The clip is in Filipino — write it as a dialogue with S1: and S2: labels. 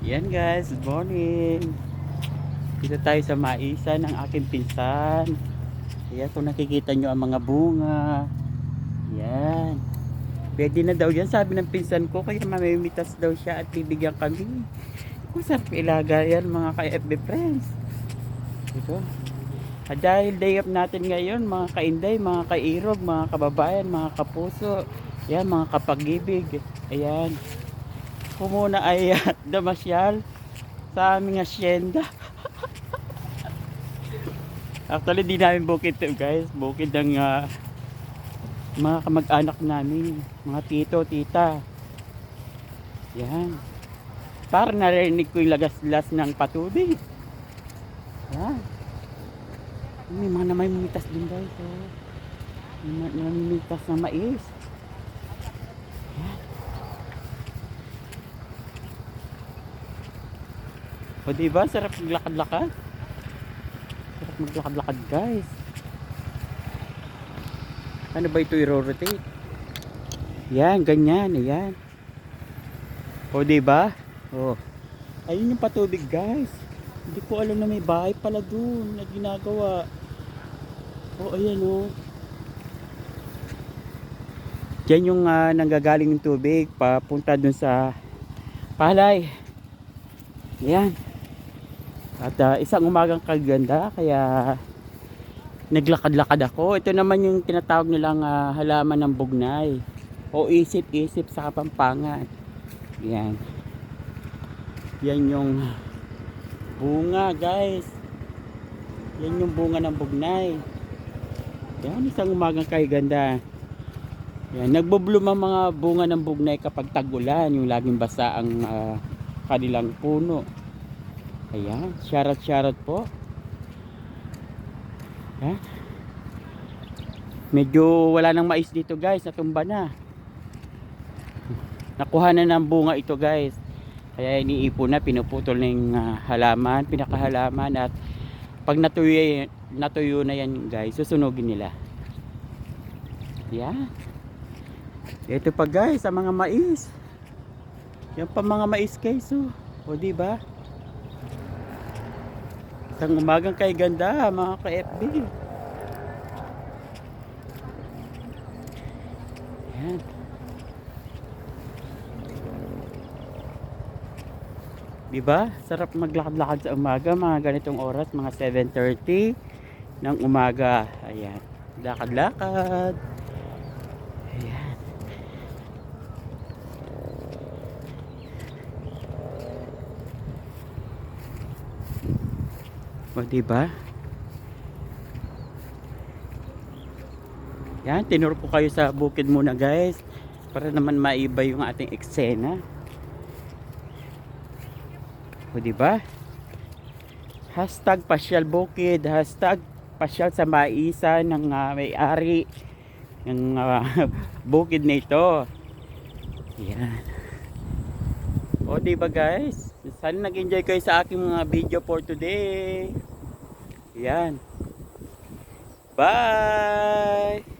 S1: Yan guys, good morning. Dito tayo sa Maisa ng aking pinsan. Ayan, kung nakikita nyo ang mga bunga. Yan. Pwede na daw yan, sabi ng pinsan ko. Kaya mamimitas daw siya at bibigyan kami. Kung sarap ilaga yan mga ka-FB friends. Ito. At dahil day off natin ngayon, mga kainday, mga kairog, mga kababayan, mga kapuso. Yan, mga kapag-ibig. Ayan. Kung muna ay damasyal sa aming asyenda. Actually, di namin bukid to guys. Bukid ng mga kamag-anak namin. Mga tito, tita. Yan. Parang narinig ko yung lagas-las ng patubig. Yan. May mga namimitas din guys. Oh. May namimitas ng mais. Yan. O diba? Sarap maglakad-lakad. Sarap maglakad-lakad guys. Ano ba ito i-rotate? Yan, ganyan, ayan. O diba? O. Ayun yung patubig guys. Hindi ko alam na may bahay pala dun na ginagawa. O ayan o. Diyan yung nanggagaling ng tubig papunta dun sa palay. Ayan. At isang umagang kaganda kaya naglakad-lakad ako. Ito naman yung tinatawag nilang halaman ng bugnay o isip-isip sa Kapampangan. Yan. Yan yung bunga guys. Yan yung bunga ng bugnay. Yan, isang umagang kaganda. Yan, nagbubloom ang mga bunga ng bugnay kapag tag-ulan, yung laging basa ang kanilang puno. Ayan, shoutout po. Ha? Medyo wala nang mais dito guys, natumba na. Nakuha na ng bunga ito guys. Kaya iniipon na, pinuputol na yung halaman, pinakahalaman at pag natuyo na yan guys, susunugin nila. Yan. Ito pa guys, ang mga mais. Yan pa mga mais guys, oh. O diba? Isang umagang kay ganda mga ka-FB. Yan. Diba? Sarap maglakad-lakad sa umaga mga ganitong oras, mga 7:30 ng umaga. Ayan. Lakad-lakad. Ayan. O diba? Yan, tinuro ko kayo sa bukid muna guys para naman maiba yung ating eksena. O diba? Hashtag pasyal bukid, hashtag pasyal sa Maisa ng may-ari ng bukid na ito. Yan. O diba guys? Sana nag-enjoy kayo sa aking mga video for today. Yan. Bye!